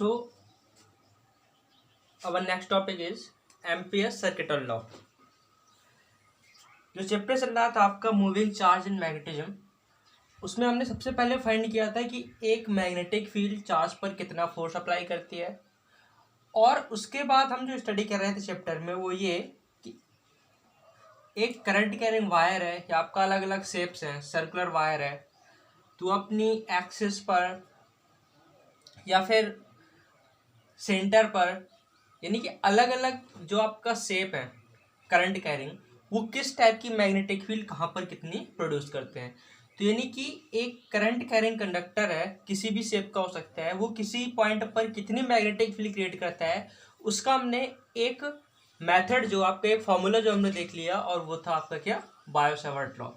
So our next topic is ampere circuital law. जो chapter चल रहा था आपका मूविंग चार्ज इन मैग्नेटिज्म, उसमें हमने सबसे पहले फाइंड किया था कि एक मैग्नेटिक फील्ड चार्ज पर कितना फोर्स अप्लाई करती है। और उसके बाद हम जो स्टडी कर रहे थे चैप्टर में वो ये कि एक करंट कैरिंग वायर है या आपका अलग अलग शेप्स हैं, सर्कुलर वायर है, तो अपनी एक्सिस पर या फिर सेंटर पर, यानी कि अलग अलग जो आपका शेप है करंट कैरिंग, वो किस टाइप की मैग्नेटिक फील्ड कहाँ पर कितनी प्रोड्यूस करते हैं। तो यानी कि एक करंट कैरिंग कंडक्टर है, किसी भी शेप का हो सकता है, वो किसी पॉइंट पर कितनी मैग्नेटिक फील्ड क्रिएट करता है, उसका हमने एक मेथड, जो आपका एक फॉर्मूला जो हमने देख लिया, और वो था आपका क्या, बायो-सावर्ट लॉ,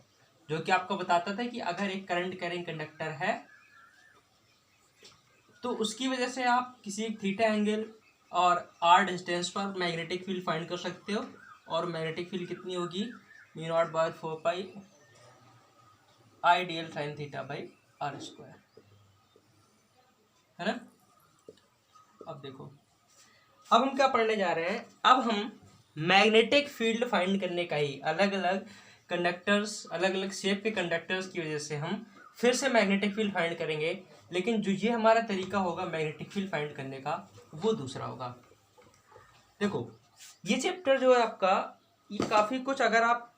जो कि आपको बताता था कि अगर एक करंट कैरिंग कंडक्टर है तो उसकी वजह से आप किसी एक थीटा एंगल और आर डिस्टेंस पर मैग्नेटिक फील्ड फाइंड कर सकते हो। और मैग्नेटिक फील्ड कितनी होगी, mu naught by 4 pi I D L sine theta by R square, है ना। अब देखो, अब हम क्या पढ़ने जा रहे हैं, अब हम मैग्नेटिक फील्ड फाइंड करने का ही, अलग अलग कंडक्टर्स, अलग अलग शेप के कंडक्टर्स की वजह से हम फिर से मैग्नेटिक फील्ड फाइंड करेंगे। लेकिन जो ये हमारा तरीका होगा मैग्नेटिक फील्ड फाइंड करने का, वो दूसरा होगा। देखो, ये चैप्टर जो है आपका, ये काफ़ी कुछ, अगर आप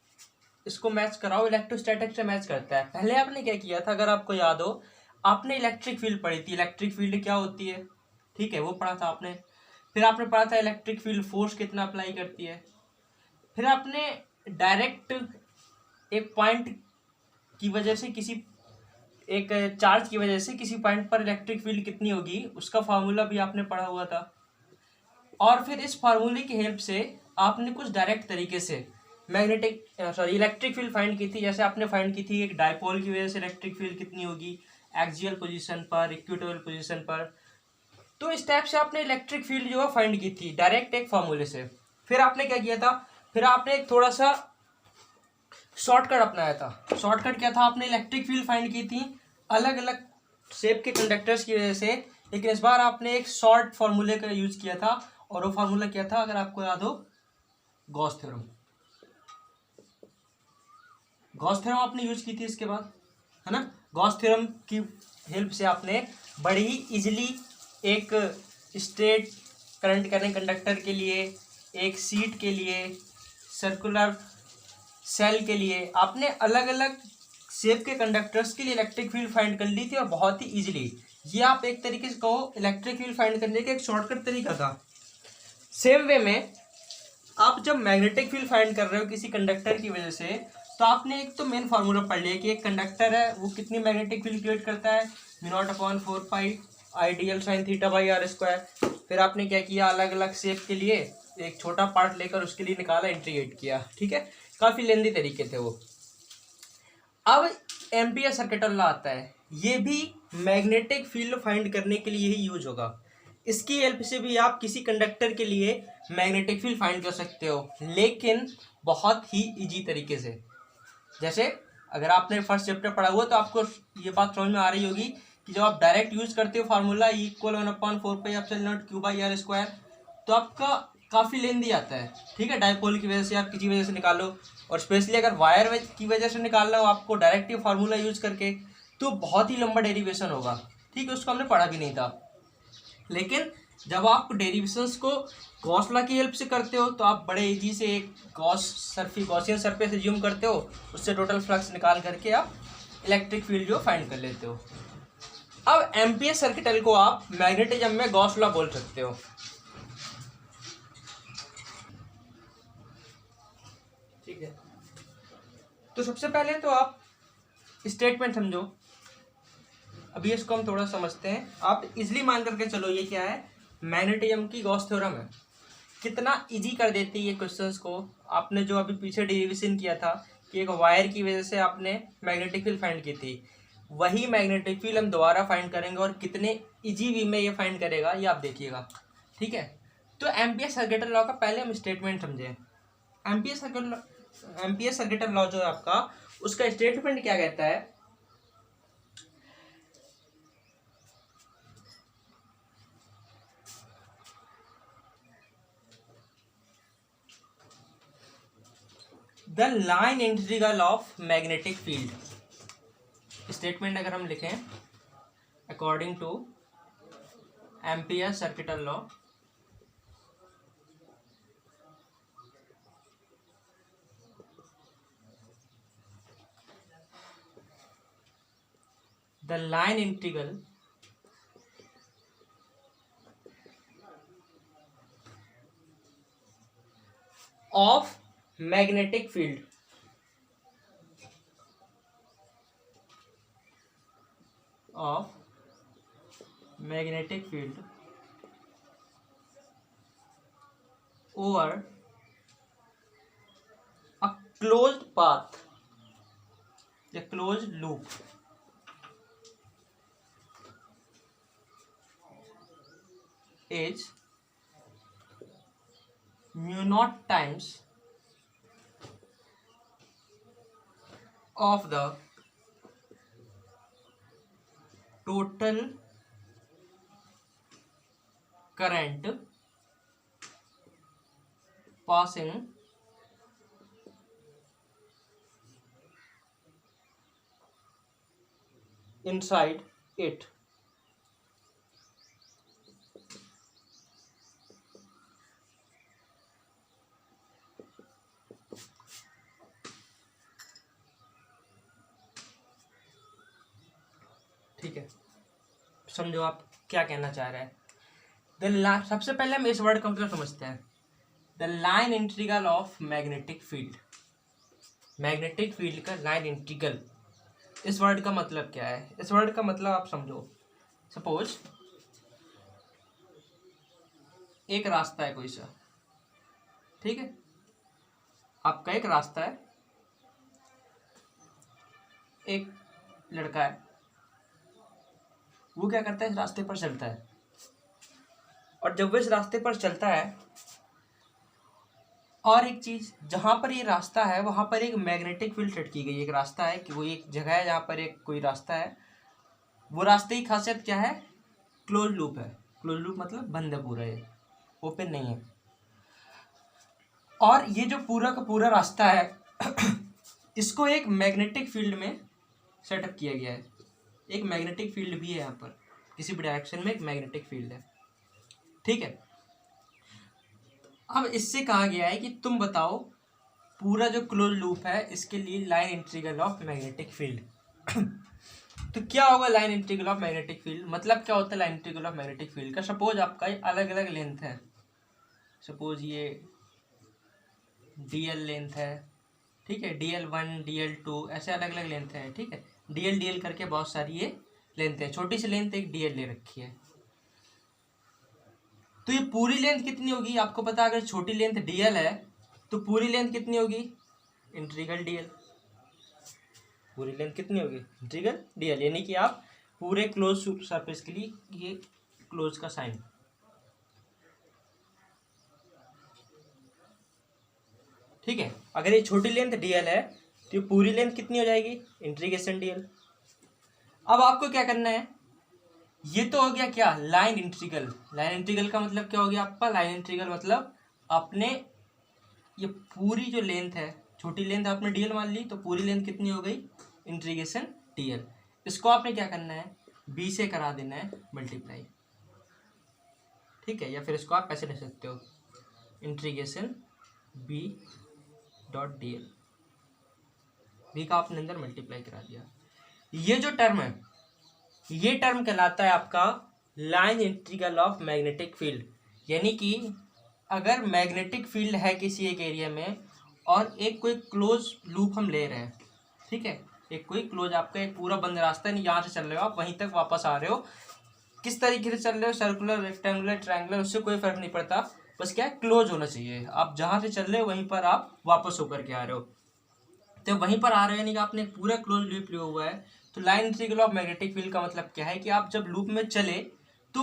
इसको मैच कराओ इलेक्ट्रोस्टैटिक से मैच करता है। पहले आपने क्या किया था, अगर आपको याद हो, आपने इलेक्ट्रिक फील्ड पढ़ी थी। इलेक्ट्रिक फील्ड क्या होती है, ठीक है, वो पढ़ा था आपने। फिर आपने पढ़ा था इलेक्ट्रिक फील्ड फोर्स कितना अप्लाई करती है। फिर आपने डायरेक्ट एक पॉइंट की वजह से, किसी एक चार्ज की वजह से किसी पॉइंट पर इलेक्ट्रिक फील्ड कितनी होगी, उसका फार्मूला भी आपने पढ़ा हुआ था। और फिर इस फार्मूले की हेल्प से आपने कुछ डायरेक्ट तरीके से इलेक्ट्रिक फील्ड फाइंड की थी। जैसे आपने फाइंड की थी एक डायपोल की वजह से इलेक्ट्रिक फील्ड कितनी होगी, एक्सियल पोजीशन पर, इक्वेटोरियल पोजीशन पर। तो इस टाइप से आपने इलेक्ट्रिक फील्ड जो है फाइंड की थी डायरेक्ट एक फार्मूले से। फिर आपने क्या किया था, फिर आपने एक थोड़ा सा शॉर्टकट अपनाया था। शॉर्टकट क्या था, आपने इलेक्ट्रिक फील्ड फाइंड की थी अलग अलग शेप के कंडक्टर्स की वजह से, लेकिन इस बार आपने एक शॉर्ट फार्मूले का यूज किया था। और वो फार्मूला क्या था, अगर आपको याद हो, गॉस थ्योरम। गॉस थ्योरम आपने यूज की थी इसके बाद, है ना। गॉस थ्योरम की हेल्प से आपने बड़ी ही इजीली एक स्ट्रेट करंट कैरिंग कंडक्टर के लिए, एक सीट के लिए, सर्कुलर सेल के लिए, आपने अलग अलग शेप के कंडक्टर्स के लिए इलेक्ट्रिक फील्ड फाइंड कर ली थी, और बहुत ही इजीली। ये आप एक तरीके से कहो इलेक्ट्रिक फील्ड फाइंड करने का एक शॉर्टकट तरीका था। सेम वे में आप जब मैग्नेटिक फील्ड फाइंड कर रहे हो किसी कंडक्टर की वजह से, तो आपने एक तो मेन फार्मूला पढ़ लिया कि एक कंडक्टर है वो कितनी मैग्नेटिक फील्ड क्रिएट करता है, mu naught upon 4 pi I D L sine theta by R square. फिर आपने क्या किया, अलग अलग शेप के लिए एक छोटा पार्ट लेकर उसके लिए निकाला, इंटीग्रेट किया, ठीक है। काफ़ी लेंदी तरीके थे वो। अब एम्पियर सर्किटल लॉ आता है, ये भी मैग्नेटिक फील्ड फाइंड करने के लिए ही यूज होगा। इसकी हेल्प से भी आप किसी कंडक्टर के लिए मैग्नेटिक फील्ड फाइंड कर सकते हो, लेकिन बहुत ही इजी तरीके से। जैसे अगर आपने फर्स्ट चैप्टर पढ़ा हुआ तो आपको ये बात समझ में आ रही होगी कि जब आप डायरेक्ट यूज करते हो formula equal 1/4 pi epsilon naught Q by R square, तो आपका काफ़ी लेंदी आता है, ठीक है। डायपोल की वजह से आप किसी वजह से निकालो, और स्पेशली अगर वायर की वजह से निकालना हो आपको डायरेक्ट ये फार्मूला यूज करके, तो बहुत ही लंबा डेरिवेशन होगा, ठीक है। उसको हमने पढ़ा भी नहीं था। लेकिन जब आप डेरिवेशंस को गॉस लॉ की हेल्प से करते हो, तो आप बड़े इजी से एक गॉसियन सरफेस एज्यूम करते हो, उससे टोटल फ्लक्स निकाल करके आप इलेक्ट्रिक फील्ड जो फाइंड कर लेते हो। अब एम्पियर सर्किटल को आप मैग्नेटिज्म में गॉस लॉ बोल सकते हो, ठीक है। तो सबसे पहले तो आप स्टेटमेंट समझो, अभी इसको हम थोड़ा समझते हैं। आप इजीली मान करके चलो, ये क्या है, मैग्नेटिज्म की गॉस थ्योरम है। कितना इजी कर देती है ये क्वेश्चंस को। आपने जो अभी पीछे डेरिवेशन किया था कि एक वायर की वजह से आपने मैग्नेटिक फील्ड फाइंड की थी, वही मैग्नेटिक फील्ड हम दोबारा फाइंड करेंगे, और कितने इजी वे में ये फाइंड करेगा ये आप देखिएगा, ठीक है। तो एम्पियर सर्किटल लॉ का पहले हम स्टेटमेंट समझें। एम्पियर सर्किटल लॉ जो है आपका, उसका स्टेटमेंट क्या कहता है, the line integral of magnetic field. Statement अगर हम लिखें according two ampere circuital law, the line integral of magnetic field over a closed path, a closed loop is mu naught times of the total current passing inside it। ठीक है, समझो आप क्या कहना चाह रहे हैं। सबसे पहले हम इस वर्ड का मतलब समझते हैं। The line integral of magnetic field, magnetic फील्ड का लाइन इंटीग्रल, इस वर्ड का मतलब क्या है? इस वर्ड का मतलब आप समझो, सपोज एक रास्ता है कोई सा, ठीक है, आपका एक रास्ता है, एक लड़का है, वो क्या करता है, इस रास्ते पर चलता है, और जब वो इस रास्ते पर चलता है, और एक चीज, जहां पर ये रास्ता है वहां पर एक मैग्नेटिक फील्ड सेट की गई। एक रास्ता है कि वो एक जगह है जहां पर एक कोई रास्ता है, वो रास्ते की खासियत क्या है? क्लोज लूप है। क्लोज लूप मतलब बंद है पूरा, ये ओपन नहीं है। और ये जो पूरा का पूरा रास्ता है इसको एक मैग्नेटिक फील्ड में सेटअप किया गया है। एक मैग्नेटिक फील्ड भी है यहाँ पर, किसी भी डायरेक्शन में एक मैग्नेटिक फील्ड है, ठीक है। अब इससे कहा गया है कि तुम बताओ पूरा जो क्लोज लूप है इसके लिए line integral of magnetic field तो क्या होगा line integral of magnetic field? मतलब क्या होता है लाइन इंटीग्रल ऑफ मैग्नेटिक फील्ड का? सपोज आपका अलग अलग लेंथ है, सपोज ये DL लेंथ है, ठीक है, DL1 DL2 ऐसे अलग अलग लेंथ है, ठीक है, DL करके बहुत सारी ये लेंथ है। छोटी सी लेंथ एक DL ले रखी है, तो ये पूरी लेंथ कितनी होगी? आपको पता है अगर छोटी लेंथ DL है तो पूरी लेंथ कितनी होगी? Integral DL। पूरी लेंथ कितनी होगी? इंटीग्रल DL, यानी कि आप पूरे क्लोज सरफेस के लिए ये क्लोज का साइन, ठीक है। अगर ये छोटी लेंथ DL है तो ये पूरी लेंथ कितनी हो जाएगी? Integration DL। अब आपको क्या करना है, ये तो हो गया क्या? Line integral. लाइन इंटीग्रल का मतलब क्या हो गया आपका? लाइन इंटीग्रल मतलब आपने ये पूरी जो लेंथ है, छोटी लेंथ आपने DL मान ली, तो पूरी लेंथ कितनी हो गई? Integration DL। इसको आपने क्या करना है? B से करा देना है मल्टीप्लाई, ठीक है, या फिर इसको आप ऐसे लिख सकते हो integration B dot DL। B का आपने अंदर मल्टीप्लाई करा दिया। ये जो टर्म है ये टर्म कहलाता है आपका line integral of magnetic field. यानी कि अगर मैग्नेटिक फील्ड है किसी एक एरिया में और एक कोई क्लोज लूप हम ले रहे हैं, ठीक है, एक कोई क्लोज, आपका एक पूरा बंद रास्ता नहीं, यहाँ से चल रहे हो आप वहीं तक वापस आ रहे हो, किस तरीके से चल रहे हो, सर्कुलर, रेक्टेंगुलर, ट्रायंगुलर, उससे कोई फर्क नहीं पड़ता, बस क्या है, क्लोज होना चाहिए। आप जहाँ से चल रहे हो वहीं पर आप वापस होकर के आ रहे हो, तो वहीं पर आ रहे हो, यानी कि आपने पूरा क्लोज लूप लिया हुआ है। तो लाइन इंटीग्रल ऑफ मैग्नेटिक फील्ड का मतलब क्या है कि आप जब लूप में चले तो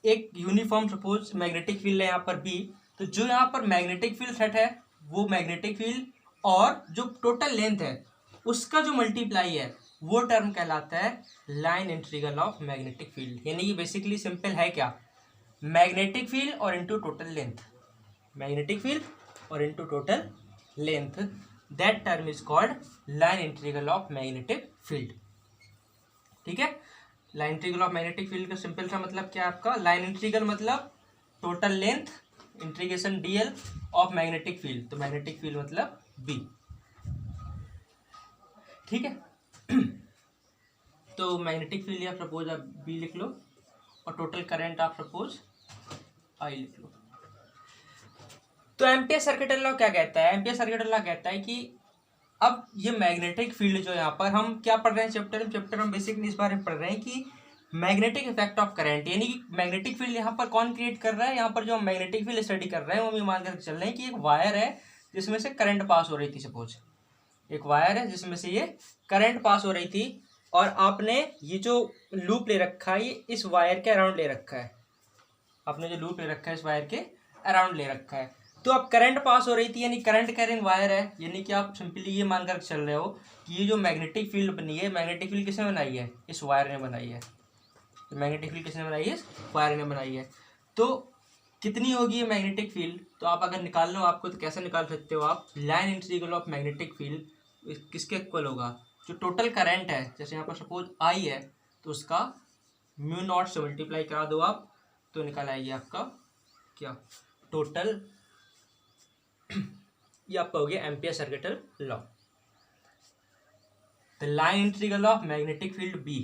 एक यूनिफॉर्म, सपोज मैग्नेटिक फील्ड है यहाँ पर B, तो जो यहाँ पर मैग्नेटिक फील्ड सेट है वो मैग्नेटिक फील्ड और जो टोटल लेंथ है उसका जो मल्टीप्लाई है वो टर्म कहलाता है line integral of magnetic field. यानी कि बेसिकली सिंपल है क्या, मैग्नेटिक फील्ड और into total length, magnetic field और into total length that term is called line integral of magnetic field. ठीक है, लाइन इंटीग्रल ऑफ मैग्नेटिक फील्ड का सिंपल सा मतलब क्या है आपका, लाइन इंटीग्रल मतलब total length integration DL of magnetic field, तो मैग्नेटिक फील्ड मतलब बी। ठीक है तो मैग्नेटिक फील्ड आप सपोज आप बी लिख लो और टोटल करंट आप सपोज आई लिख लो। तो एम्पियर सर्किट लॉ क्या कहता है, एम्पियर सर्किट लॉ कहता है कि अब ये मैग्नेटिक फील्ड जो यहाँ पर हम क्या पढ़ रहे हैं चैप्टर हम बेसिकली इस बारे में पढ़ रहे हैं कि मैग्नेटिक इफेक्ट ऑफ करंट, यानी कि मैग्नेटिक फील्ड यहाँ पर कौन क्रिएट कर रहा है। यहाँ पर जो हम मैग्नेटिक फील्ड स्टडी कर रहे हैं वो हम मान कर चल रहे हैं कि एक वायर है जिसमें से करंट पास हो रही थी, सपोज एक वायर है जिसमें से ये करंट पास हो रही थी और आपने ये जो लूप ले रखा है ये इस वायर के अराउंड ले रखा है, आपने जो लूप ले रखा है इस वायर के अराउंड ले रखा है। तो अब करंट पास हो रही थी यानी करंट कैरिंग वायर है, यानी कि आप सिंपली ये मानकर चल रहे हो कि ये जो मैग्नेटिक फील्ड बनी है, मैग्नेटिक फील्ड किसने बनाई है, इस वायर ने बनाई है। तो मैग्नेटिक फील्ड किसने बनाई है, इस वायर ने बनाई है। तो कितनी होगी ये मैग्नेटिक फील्ड, तो आप अगर निकाल लो आपको तो कैसे निकाल सकते हो आप, line integral of magnetic field किसके इक्वल होगा, जो टोटल करंट है, जैसे यहाँ पर सपोज आई है तो उसका म्यू नॉट से मल्टीप्लाई करा दो आप, तो निकल आएगी आपका क्या टोटल, ये आपका हो गया ampere circuital law. The line integral of magnetic field B,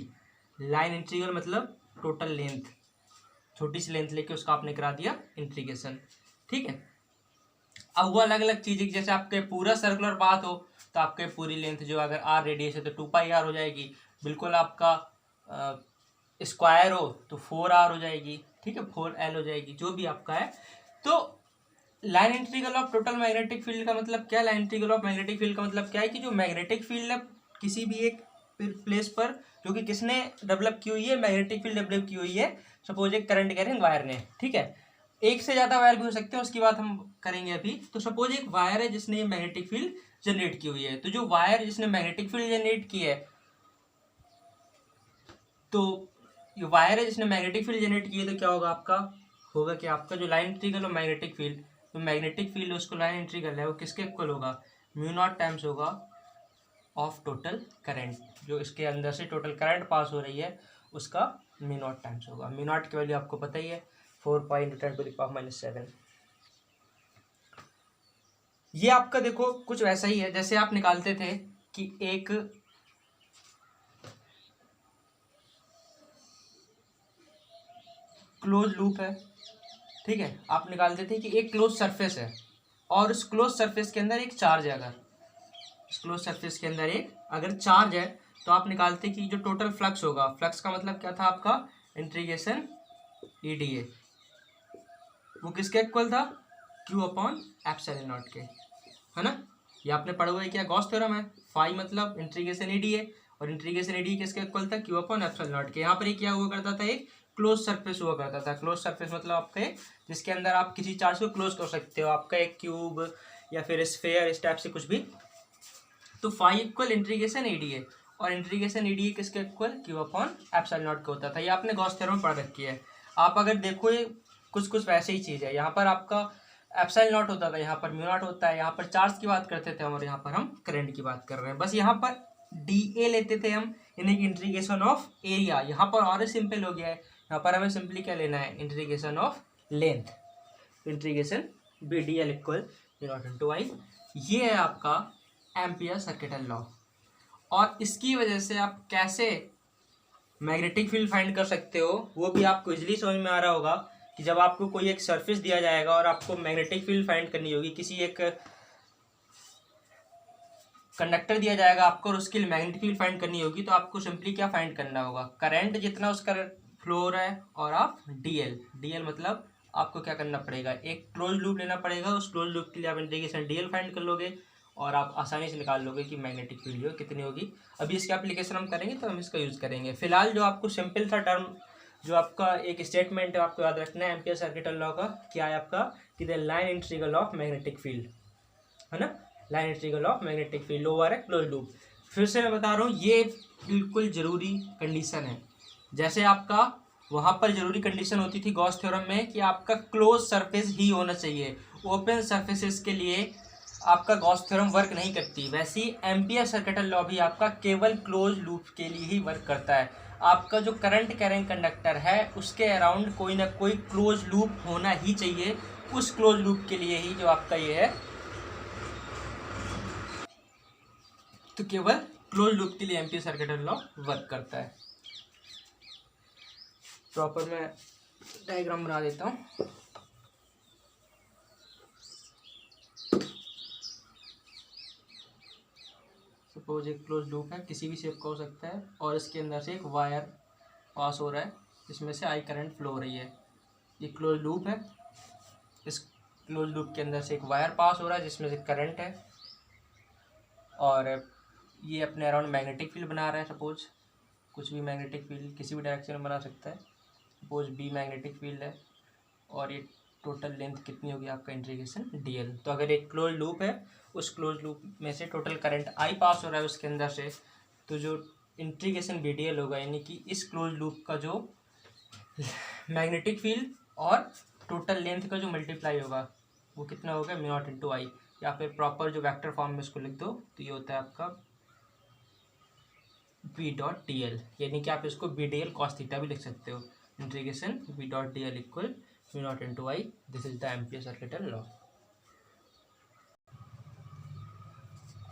line integral मतलब टोटल लेंथ, छोटी सी लेंथ लेके उसका आपने करा दिया इंटीग्रेशन। ठीक है, अब वो अलग अलग चीजें, जैसे आपके पूरा सर्कुलर बात हो तो आपके पूरी लेंथ जो अगर आर रेडियस है तो 2πr हो जाएगी, बिल्कुल आपका स्क्वायर हो तो 4r हो जाएगी। ठीक है, 4l हो जाएगी, जो भी आपका है। तो line integral of total magnetic फील्ड का मतलब क्या, लाइन इंटीग्रल ऑफ मैग्नेटिक फील्ड का मतलब क्या है कि जो मैग्नेटिक फील्ड है किसी भी एक प्लेस पर जो कि किसने डेवलप की हुई है, मैग्नेटिक फील्ड डेवलप की हुई है, सपोज एक करंट कैरिंग वायर ने। ठीक है, एक से ज़्यादा वायर भी हो सकते हैं, उसकी बात हम करेंगे अभी। तो सपोज एक वायर है जिसने मैग्नेटिक फील्ड जनरेट की हुई है, तो जो वायर जिसने मैग्नेटिक फील्ड जनरेट की है, तो ये वायर है जिसने मैग्नेटिक फील्ड जनरेट की है, तो क्या होगा आपका, होगा कि आपका जो line integral of magnetic field, तो मैग्नेटिक फील्ड उसको लाइन इंटीग्रल है वो किसके इक्वल होगा, म्यू नॉट टाइम्स होगा ऑफ टोटल करंट, जो इसके अंदर से टोटल करंट पास हो रही है उसका म्यू नॉट टाइम्स होगा। म्यू नॉट की वैल्यू आपको पता ही है 4π×10⁻⁷। ये आपका देखो कुछ वैसा ही है जैसे आप निकालते थे कि एक क्लोज लूप है। ठीक है, आप निकालते थे कि एक क्लोज सरफेस है और उस क्लोज सरफेस के अंदर एक चार्ज है, अगर इस क्लोज सरफेस के अंदर एक अगर चार्ज है तो आप निकालते कि जो टोटल फ्लक्स होगा, फ्लक्स का मतलब क्या था आपका, इंटीग्रेशन EdA, वो किसके इक्वल था, Q/ε0 के, है ना। ये आपने पढ़ा हुआ है क्या, गॉस थ्योरम है। फाई मतलब इंटीग्रेशन EdA और इंटीग्रेशन EdA किसके इक्वल था, Q/ε0 के। यहाँ पर ये क्या हुआ करता था, एक क्लोज सरफेस हुआ करता था। क्लोज सरफेस मतलब आपके जिसके अंदर आप किसी चार्ज को क्लोज कर सकते हो, आपका एक क्यूब या फिर स्फेयर, इस टाइप से कुछ भी। तो फाई इक्वल इंटीग्रेशन EdA और इंटीग्रेशन EdA किसके इक्वल, Q/ε0 का होता था। ये आपने गॉस थ्योरम पढ़ रखी है। आप अगर देखो ये कुछ वैसे ही चीज़ है, यहाँ पर आपका ε0 होता था, यहाँ पर म्यू नॉट होता है, यहाँ पर चार्ज की बात करते थे हम और यहाँ पर हम करंट की बात कर रहे हैं। बस यहाँ पर dA लेते थे हम, यानी इंटीग्रेशन ऑफ एरिया। यहाँ पर और सिंपल हो गया है, यहाँ पर हमें सिंपली क्या लेना है, integration of length, integration BdL equal μ0 × I। ये है आपका एम्पियर सर्किटल लॉ। और इसकी वजह से आप कैसे मैग्नेटिक फील्ड फाइंड कर सकते हो वो भी आपको इजीली समझ में आ रहा होगा कि जब आपको कोई एक सरफेस दिया जाएगा और आपको मैग्नेटिक फील्ड फाइंड करनी होगी, किसी एक कंडक्टर दिया जाएगा आपको और उसके लिए मैग्नेटिक फील्ड फाइंड करनी होगी, तो आपको सिंपली क्या फाइंड करना होगा, करंट जितना उसका फ्लो हो रहा है और आप DL मतलब आपको क्या करना पड़ेगा, एक क्लोज लूप लेना पड़ेगा। उस क्लोज लूप के लिए आप इंटीग्रेशन DL फाइंड कर लोगे और आप आसानी से निकाल लोगे कि मैग्नेटिक फील्ड जो कितनी होगी। अभी इसके एप्लीकेशन हम करेंगे तो हम इसका यूज़ करेंगे। फिलहाल जो आपको सिंपल सा टर्म जो आपका एक स्टेटमेंट है आपको याद रखना है एम्पियर सर्किटल लॉ का, क्या है आपका, कि the line integral of magnetic field, है ना, line integral of magnetic field over A close loop. फिर से मैं बता रहा हूँ ये बिल्कुल ज़रूरी कंडीशन है। जैसे आपका वहाँ पर ज़रूरी कंडीशन होती थी गॉस थ्योरम में कि आपका क्लोज सरफेस ही होना चाहिए। ओपन सरफेसेस के लिए आपका गॉस थ्योरम वर्क नहीं करती, वैसे ही एम्पियर सर्किटल लॉ भी आपका केवल क्लोज लूप के लिए ही वर्क करता है। आपका जो करंट कैरिंग कंडक्टर है उसके अराउंड कोई ना कोई क्लोज लूप होना ही चाहिए, उस क्लोज लूप के लिए ही जो आपका ये है, तो केवल क्लोज लूप के लिए एम्पियर सर्किटल लॉ वर्क करता है। प्रॉपर मैं डायग्राम बना देता हूँ। सपोज एक क्लोज लूप है, किसी भी शेप का हो सकता है, और इसके अंदर से एक वायर पास हो रहा है जिसमें से आई करंट फ्लो हो रही है। ये क्लोज लूप है, इस क्लोज लूप के अंदर से एक वायर पास हो रहा है जिसमें से करंट है, और ये अपने अराउंड मैग्नेटिक फील्ड बना रहा है। सपोज कुछ भी मैग्नेटिक फील्ड किसी भी डायरेक्शन में बना सकता है। सपोज बी मैग्नेटिक फील्ड है, और ये टोटल लेंथ कितनी होगी आपका इंटीग्रेशन डीएल। तो अगर एक क्लोज लूप है, उस क्लोज लूप में से टोटल करंट आई पास हो रहा है उसके अंदर से, तो जो इंटीग्रेशन बीडीएल होगा, यानी कि इस क्लोज लूप का जो मैग्नेटिक फील्ड और टोटल लेंथ का जो मल्टीप्लाई होगा वो कितना होगा, म्यू नॉट इंटू आई। या फिर प्रॉपर जो वेक्टर फॉर्म में इसको लिख दो तो ये होता है आपका बी डॉट डी एल, यानी कि आप इसको B D L cos theta भी लिख सकते हो। Integration B dot D L equal mu naught into I, this is the ampere circuital law.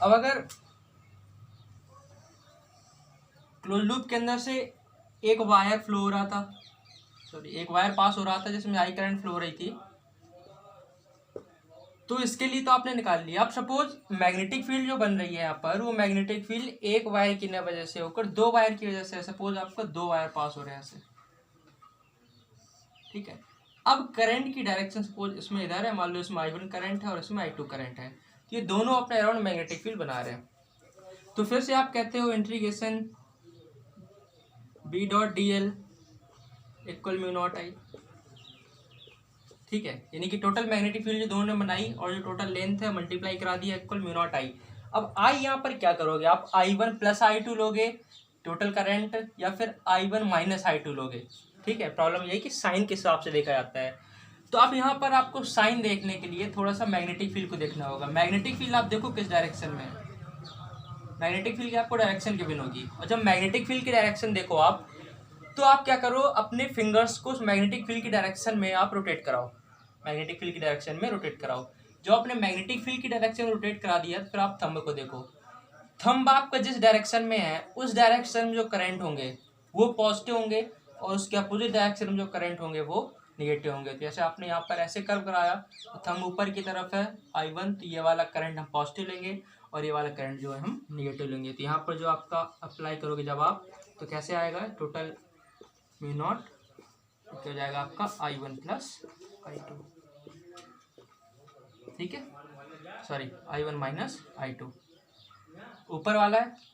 अब अगर क्लोज लूप के अंदर से एक वायर फ्लो हो रहा था, सॉरी एक वायर पास हो रहा था जिसमें आई करंट फ्लो हो रही थी, तो इसके लिए तो आपने निकाल लिया। अब सपोज मैग्नेटिक फील्ड जो बन रही है यहाँ पर, वो मैग्नेटिक फील्ड एक वायर की वजह से होकर दो वायर की वजह से, सपोज आपका दो वायर पास हो रहे हैं ऐसे, ठीक है। अब करंट की डायरेक्शन सपोज इसमें इधर है, मान लो इसमें I1 करंट है और इसमें I2 करंट है, तो ये दोनों अपने अराउंड मैग्नेटिक फील्ड बना रहे हैं। तो फिर से आप कहते हो integration B dot D L equal mu naught I, ठीक है। यानी कि टोटल मैग्नेटिक फील्ड जो दोनों ने बनाई और जो टोटल लेंथ है मल्टीप्लाई करा दिया इक्वल म्यू नॉट आई। अब आई यहाँ पर क्या करोगे आप, I1 प्लस I2 लोगे टोटल करंट, या फिर I1 माइनस I2 लोगे, ठीक है। प्रॉब्लम ये है कि साइन के हिसाब से देखा जाता है। तो अब यहाँ पर आपको साइन देखने के लिए थोड़ा सा मैग्नेटिक फील्ड को देखना होगा। मैग्नेटिक फील्ड आप देखो किस डायरेक्शन में है, मैग्नेटिक फील्ड की आपको डायरेक्शन गिवन होगी, और जब मैग्नेटिक फील्ड की डायरेक्शन देखो आप, तो आप क्या करो, अपने फिंगर्स को उस मैग्नेटिक फील्ड की डायरेक्शन में आप रोटेट कराओ, मैग्नेटिक फील्ड की डायरेक्शन में रोटेट कराओ। जो आपने मैग्नेटिक फील्ड की डायरेक्शन में रोटेट करा दिया, फिर आप थंब को देखो, थंब आपका जिस डायरेक्शन में है उस डायरेक्शन में जो करंट होंगे वो पॉजिटिव होंगे, और उसके अपोजिट डायरेक्शन में जो करंट होंगे वो निगेटिव होंगे। तो जैसे आपने यहाँ पर ऐसे कर्व कराया, तो थंब ऊपर की तरफ है I1, तो ये वाला करंट हम पॉजिटिव लेंगे और ये वाला करंट जो है हम निगेटिव लेंगे। तो यहाँ पर जो आपका अप्लाई करोगे जब आप, तो कैसे आएगा, टोटल म्यू नॉट हो जाएगा आपका I1 प्लस I2, ठीक है, सॉरी I1 माइनस I2। ऊपर वाला है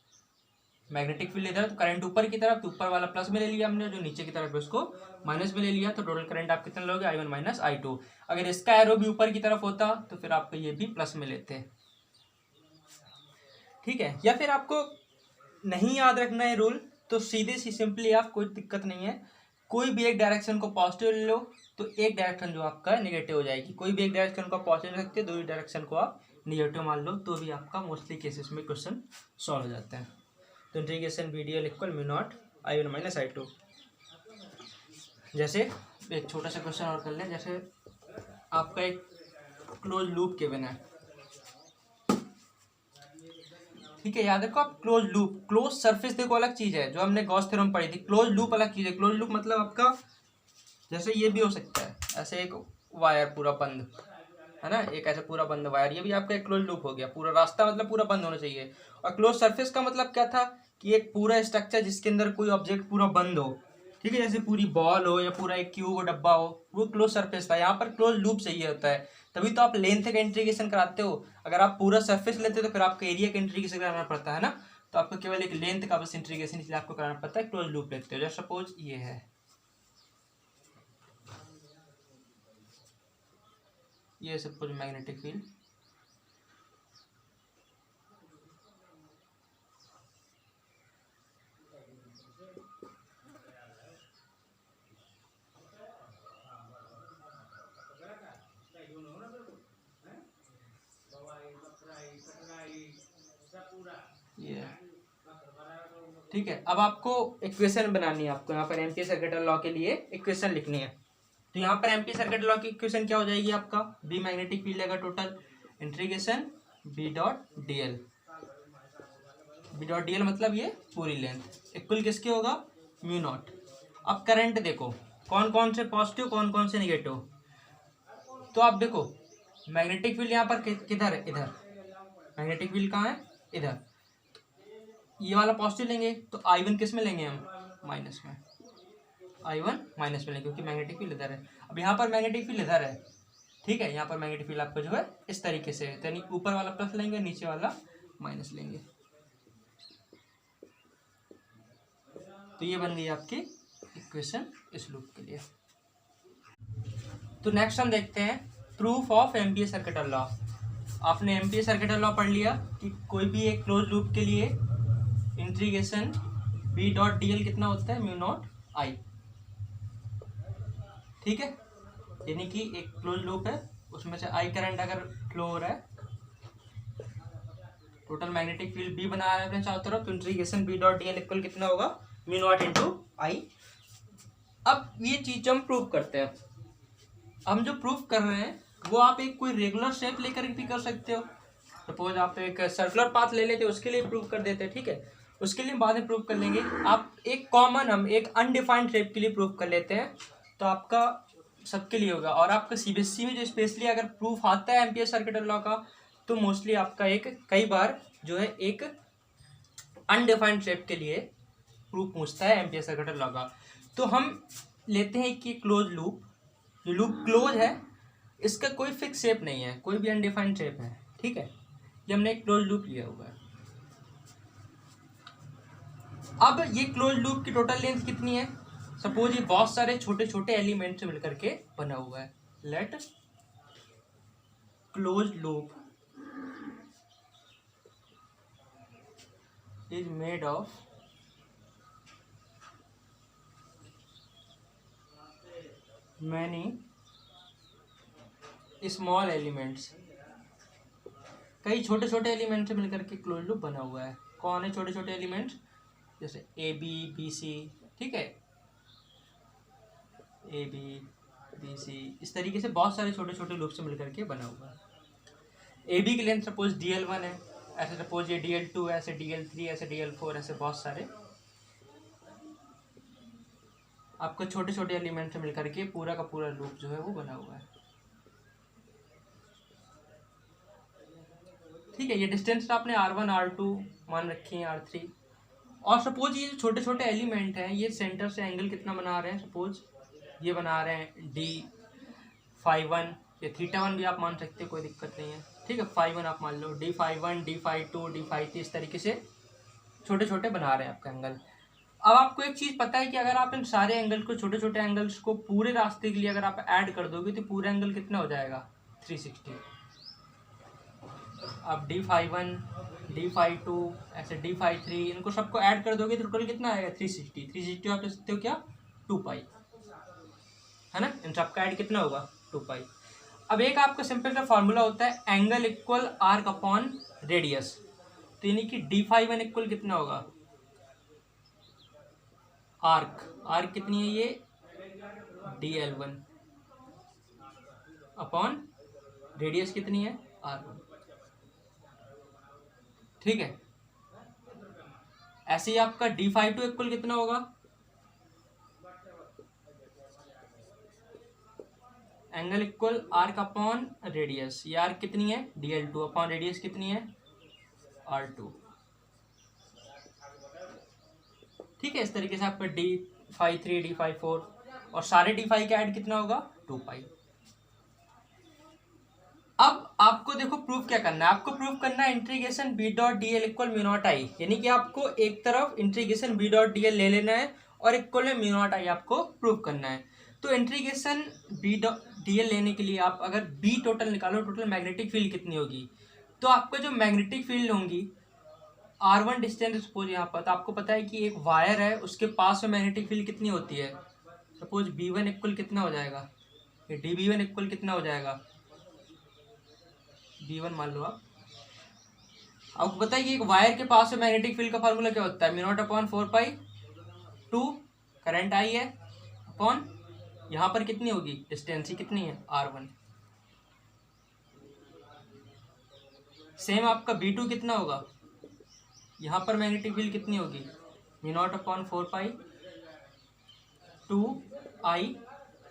मैग्नेटिक फील्ड इधर, तो करंट ऊपर की तरफ, तो ऊपर वाला प्लस में ले लिया हमने, जो नीचे की तरफ है उसको माइनस में ले लिया, तो टोटल करंट आप कितना लोगे, I1 माइनस I2। अगर इसका एरो भी ऊपर की तरफ होता तो फिर आपको ये भी प्लस में लेते, ठीक है। या फिर आपको नहीं याद रखना है रूल, तो सीधे सी सिंपली आप, कोई दिक्कत नहीं है, कोई भी एक डायरेक्शन को पॉजिटिव ले लो तो एक डायरेक्शन जो आपका नेगेटिव हो जाएगी। कोई भी एक डायरेक्शन को पॉजिटिव रखते हैं, दूसरी डायरेक्शन को आप नेगेटिव मान लो, तो भी आपका मोस्टली केसेस में क्वेश्चन सॉल्व हो जाता है। तो integration B D L equal mu naught I1 minus I2। जैसे एक छोटा सा क्वेश्चन और कर लें, जैसे आपका एक क्लोज लूप गिवन है, ठीक है। याद रखो आप, क्लोज लूप, क्लोज सरफेस देखो अलग चीज है, जो हमने गॉस थ्योरम पढ़ी थी, क्लोज लूप अलग चीज है। क्लोज लूप मतलब आपका, जैसे ये भी हो सकता है ऐसे एक वायर पूरा बंद है ना, एक ऐसा पूरा बंद वायर, ये भी आपका एक क्लोज लूप हो गया। पूरा रास्ता मतलब पूरा बंद होना चाहिए। और क्लोज सरफेस का मतलब क्या था, कि एक पूरा स्ट्रक्चर जिसके अंदर कोई ऑब्जेक्ट पूरा बंद हो, ठीक है, जैसे पूरी बॉल हो या पूरा एक क्यूब हो, डब्बा हो, वो क्लोज सरफेस था। यहाँ पर क्लोज लूप चाहिए होता है, तभी तो आप लेंथ का इंटीग्रेशन कराते हो। अगर आप पूरा सरफेस लेते हो तो फिर आपको एरिया का इंटीग्रेशन कराना पड़ता है ना, तो आपको केवल एक लेंथ का बस इंटीग्रेशन इसलिए आपको कराना पड़ता है, क्लोज लूप लेते हो। जैसे सपोज ये है, ये सपोज मैग्नेटिक फील्ड, ठीक है, अब आपको इक्वेशन बनानी है, आपको यहाँ पर एम्पीयर सर्किट लॉ के लिए इक्वेशन लिखनी है। तो यहाँ पर एम्पीयर सर्किट लॉ की इक्वेशन क्या हो जाएगी आपका, बी मैग्नेटिक फील्ड है total, integration B dot D L, B dot D L मतलब ये पूरी लेंथ इक्वल किसके होगा, म्यू नॉट। अब करंट देखो कौन कौन से पॉजिटिव कौन कौन से निगेटिव, तो आप देखो मैग्नेटिक फील्ड यहाँ पर किधर है, इधर मैग्नेटिक फील्ड कहाँ है, इधर, ये वाला पॉजिटिव लेंगे तो I1 किस में लेंगे हम, माइनस में, I1 माइनस में लेंगे क्योंकि मैग्नेटिक फील्ड इधर है। अब यहाँ पर मैग्नेटिक फील्ड इधर है, ठीक है, यहाँ पर मैग्नेटिक फील्ड आपका जो है इस तरीके से है, यानी ऊपर वाला प्लस लेंगे नीचे वाला माइनस लेंगे। तो ये बन गई आपकी इक्वेशन इस लूप के लिए। तो नेक्स्ट हम देखते हैं proof of ampere circuit law. आपने एम्पीयर सर्किट लॉ पढ़ लिया कि कोई भी एक क्लोज लूप के लिए integration B dot D L कितना होता है, म्यू नॉट आई, ठीक है, यानी कि एक क्लोज लूप है उसमें से आई करंट अगर फ्लो हो रहा है, टोटल मैग्नेटिक फील्ड बी बना रहा है अपने चारों तरफ, तो integration B dot D L equal कितना होगा, म्यू नॉट इंटू आई। अब ये चीज हम प्रूव करते हैं, हम जो प्रूफ कर रहे हैं वो आप एक कोई रेगुलर शेप लेकर भी कर सकते हो। सपोज आप एक सर्कुलर पाथ ले लेते हो, उसके लिए प्रूव कर देते हैं, ठीक है, उसके लिए बाद में प्रूव कर लेंगे। आप एक कॉमन हम एक अनडिफाइंड शेप के लिए प्रूव कर लेते हैं, तो आपका सबके लिए होगा। और आपका सीबीएसई में जो स्पेशली अगर प्रूफ आता है एम्पीयर सर्किट लॉ का, तो मोस्टली आपका एक कई बार जो है एक अनडिफाइंड शेप के लिए प्रूफ पूछता है एम्पीयर सर्किट लॉ का। तो हम लेते हैं कि क्लोज लूप, जो लूप क्लोज है इसका कोई फिक्स शेप नहीं है, कोई भी अनडिफाइंड शेप है, ठीक है, ये हमने एक क्लोज लूप लिया हुआ है। अब ये क्लोज लूप की टोटल लेंथ कितनी है, सपोज ये बहुत सारे छोटे छोटे एलिमेंट से मिलकर के बना हुआ है। Let close loop is made of many small elements, कई छोटे छोटे एलिमेंट से मिलकर के क्लोज लूप बना हुआ है। कौन है छोटे छोटे एलिमेंट्स, जैसे ए बी बी सी, ठीक है, ए बी बी सी, इस तरीके से बहुत सारे छोटे छोटे लूप से मिलकर के बना हुआ है। ए बी की लेंथ सपोज DL1 है, ऐसे सपोज ये DL2 है, ऐसे DL3, ऐसे DL4, ऐसे बहुत सारे आपको छोटे छोटे एलिमेंट से मिलकर के पूरा का पूरा लूप जो है वो बना हुआ है, ठीक है। ये डिस्टेंस आपने R1 R2 मान रखी है, R3, और सपोज ये छोटे छोटे एलिमेंट हैं, ये सेंटर से एंगल कितना बना रहे हैं, सपोज ये बना रहे हैं D∅1 या θ1 भी आप मान सकते हो, कोई दिक्कत नहीं है, ठीक है, φ1 आप मान लो, D∅1 D∅2 D∅3 इस तरीके से छोटे छोटे बना रहे हैं आपका एंगल। अब आपको एक चीज़ पता है कि अगर आप इन सारे एंगल को, छोटे छोटे एंगल्स को पूरे रास्ते के लिए अगर आप ऐड कर दोगे तो पूरा एंगल कितना हो जाएगा, 360। अब D∅1 D∅2 ऐसे D∅3 इनको सबको ऐड कर दोगे तो टोटल कितना आएगा, 360। 360 आप ले सकते हो क्या, 2π, है ना, इन सबका ऐड कितना होगा, 2π। अब एक आपका सिंपल सा फॉर्मूला होता है angle equal arc upon radius, तो यानी कि D∅1 इक्वल कितना होगा, आर्क कितनी है ये, DL1 अपॉन रेडियस कितनी है, R1, ठीक है। ऐसे ही आपका D∅2 इक्वल कितना होगा, angle equal arc upon radius, ये आर्क कितनी है, DL2 अपॉन रेडियस कितनी है, R2, ठीक है। इस तरीके से आपका D∅3 D∅4 और सारे D∅ का ऐड कितना होगा, 2π। अब आपको देखो प्रूफ क्या करना है, आपको प्रूफ करना है integration B dot D L equal mu naught I, यानी कि आपको एक तरफ integration B dot D L ले लेना है और इक्वल में म्यू नॉट आई आपको प्रूफ करना है। तो integration B dot D L लेने के लिए आप अगर बी टोटल निकालो, टोटल मैग्नेटिक फील्ड कितनी होगी, तो आपका जो मैग्नेटिक फील्ड होंगी R1 डिस्टेंस सपोज यहाँ पर, तो आपको पता है कि एक वायर है उसके पास में मैग्नेटिक फील्ड कितनी होती है, सपोज B1 इक्वल कितना हो जाएगा, ये DB1 इक्वल कितना हो जाएगा, B1 मान लो आप, आपको पता है कि एक वायर के पास में मैग्नेटिक फील्ड का फार्मूला क्या होता है, mu naught upon 4 pi 2, current I है अपॉन यहाँ पर कितनी होगी डिस्टेंस कितनी है r1। सेम आपका V2 कितना होगा, यहाँ पर मैग्नेटिक फील्ड कितनी होगी, mu naught upon 4 pi 2 I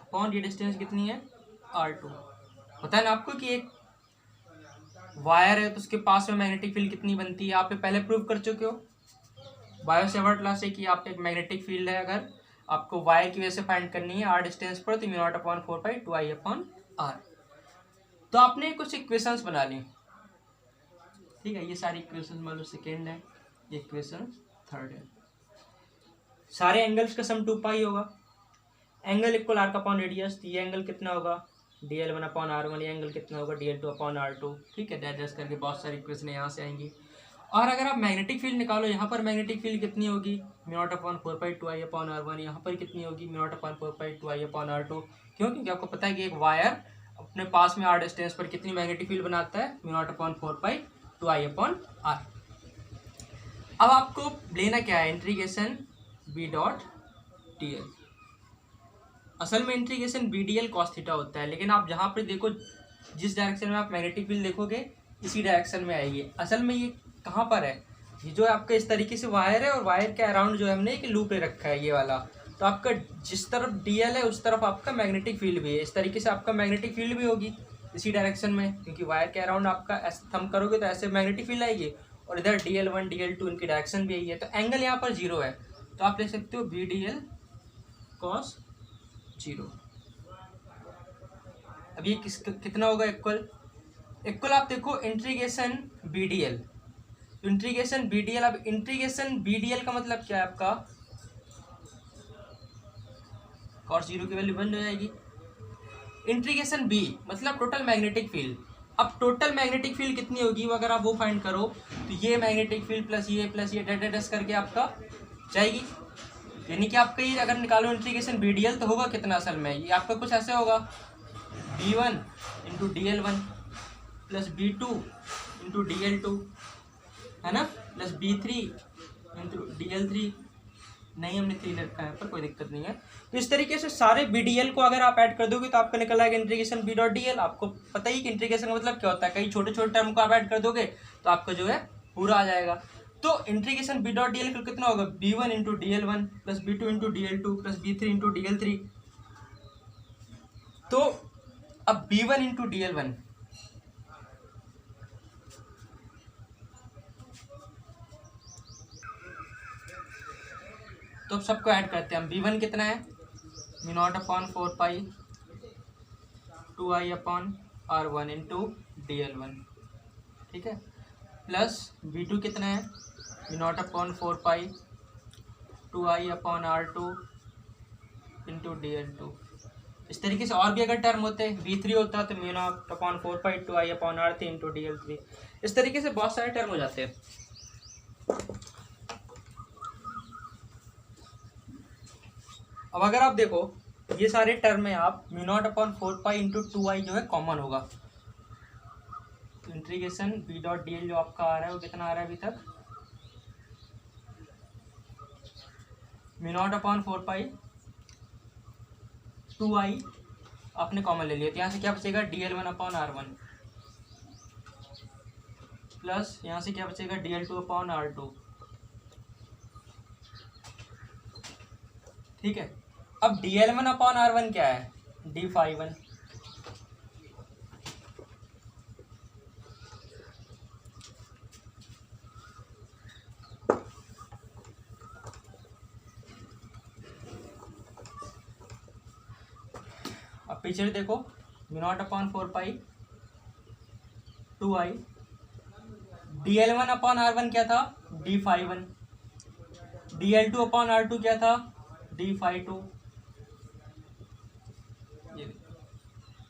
upon ये डिस्टेंस कितनी है r2। पता है ना आपको कि एक वायर है तो उसके पास में मैग्नेटिक फील्ड कितनी बनती है, आप ये पहले प्रूव कर चुके हो बायो सेवर्ट क्लास से कि आप एक मैग्नेटिक फील्ड है, अगर आपको वायर की वजह से फाइंड करनी है r डिस्टेंस पर, तो mu naught upon 4 pi 2 I upon r। तो आपने कुछ इक्वेशंस बना ली, ठीक है, ये सारी इक्वेशन मान लो सेकेंड है, ये इक्वेशन थर्ड है। सारे एंगल्स का सम 2 पाई होगा, एंगल इक्वल r का अपॉन रेडियस, तो ये एंगल कितना होगा dl1 अपॉन r1, ये एंगल कितना होगा dl2 अपॉन r2, ठीक है, डाइजेस्ट करके बहुत सारी इक्वेशन यहाँ से आएंगी। और अगर आप मैग्नेटिक फील्ड निकालो, यहाँ पर मैग्नेटिक फील्ड कितनी होगी mu naught upon 4 pi 2 I upon r1, यहाँ पर कितनी होगी mu naught upon 4 pi 2 I upon r2। क्यों, क्योंकि आपको पता है कि एक वायर अपने पास में r डिस्टेंस पर कितनी मैग्नेटिक फील्ड बनाता है, mu naught upon 4 pi 2 I upon r। अब आपको लेना क्या है, इंटीग्रेशन b डॉट dl। असल में integration B D L cos theta होता है, लेकिन आप जहाँ पर देखो जिस डायरेक्शन में आप मैग्नेटिक फील्ड देखोगे इसी डायरेक्शन में आएगी। असल में ये कहाँ पर है, ये जो आपका इस तरीके से वायर है और वायर के अराउंड जो है हमने एक लूप ले रखा है ये वाला, तो आपका जिस तरफ डी एल है उस तरफ आपका मैग्नेटिक फील्ड भी है, इस तरीके से आपका मैग्नेटिक फील्ड भी होगी इसी डायरेक्शन में, क्योंकि वायर के अराउंड आपका ऐसे थंब करोगे तो ऐसे मैग्नेटिक फील्ड आएगी, और इधर DL1 DL2 इनकी डायरेक्शन भी यही है, तो एंगल यहाँ पर 0 है, तो आप ले सकते हो BDL cos 0। अब ये कितना होगा इक्वल, इक्वल आप देखो इंटीग्रेशन BDL, इंटीग्रेशन BDL, अब इंटीग्रेशन BDL का मतलब क्या है आपका, cos 0 की वैल्यू 1 हो जाएगी। इंटीग्रेशन B मतलब टोटल मैग्नेटिक फील्ड, अब टोटल मैग्नेटिक फील्ड कितनी होगी वो अगर आप वो फाइंड करो तो ये मैग्नेटिक फील्ड प्लस ये डैश करके आपका जाएगी, यानी कि आपका ये अगर निकालो इंटीग्रेशन BDL तो होगा कितना, असल में ये आपका कुछ ऐसे होगा B1 into DL1 plus B2 into DL2 है ना, प्लस B3 इंटू DL3, नहीं हमने 3 रखा है पर कोई दिक्कत नहीं है। तो इस तरीके से सारे BDL को अगर आप ऐड कर दोगे तो आपका निकल आएगा इंटीग्रेशन B डॉट DL। आपको पता ही कि इंटीग्रेशन का मतलब क्या होता है, कई छोटे छोटे टर्म को आप ऐड कर दोगे तो आपका जो है पूरा आ जाएगा। तो इंटीग्रेशन B डॉट DL कितना होगा, B1 into DL1 plus B2 into DL2 plus B3 into DL3। तो अब B1 इंटू DL1 तो अब सबको ऐड करते हैं हम। B1 कितना है mu naught upon 4 pi 2 I upon R1 into DL1, ठीक है, प्लस B2 कितना है mu naught upon 4 pi 2 I upon R2 into DL2। इस तरीके से और भी अगर टर्म होते B3 होता तो mu naught upon 4 pi 2 I upon R3 into DL3। इस तरीके से बहुत सारे टर्म हो जाते हैं। अब अगर आप देखो ये सारे टर्म में आप mu naught upon 4 pi into 2 I जो है कॉमन होगा, तो इंटीग्रेशन B डॉट DL जो आपका आ रहा है वो कितना आ रहा है अभी तक, mu naught upon 4 pi 2 I आपने कॉमन ले लिया, तो यहाँ से क्या बचेगा DL1 अपॉन R1 प्लस यहाँ से क्या बचेगा DL2 अपॉन R2, ठीक है। अब DL1 अपॉन R1 क्या है, D फाई 1, अब पीछे देखो mu naught upon 4 pi 2 I, DL1 upon R1 क्या था D phi 1, DL2 upon R2 क्या था D phi 2।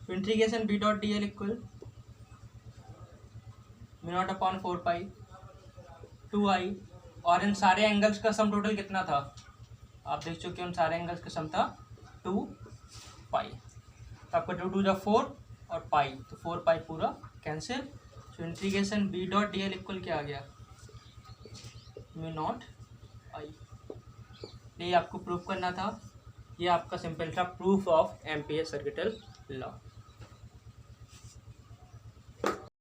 Integration B dot DL equal mu naught upon 4 pi 2 I, और इन सारे एंगल्स का सम टोटल कितना था आप देख चुके हो, उन सारे एंगल्स का सम था 2 पाई, तो आपका 2 2 जा 4 और पाई, तो 4 पाई पूरा कैंसिल, तो integration B dot D L equal क्या आ गया, म्यू नॉट आई। ये आपको प्रूफ करना था, ये आपका सिंपल था proof of ampere circuital law.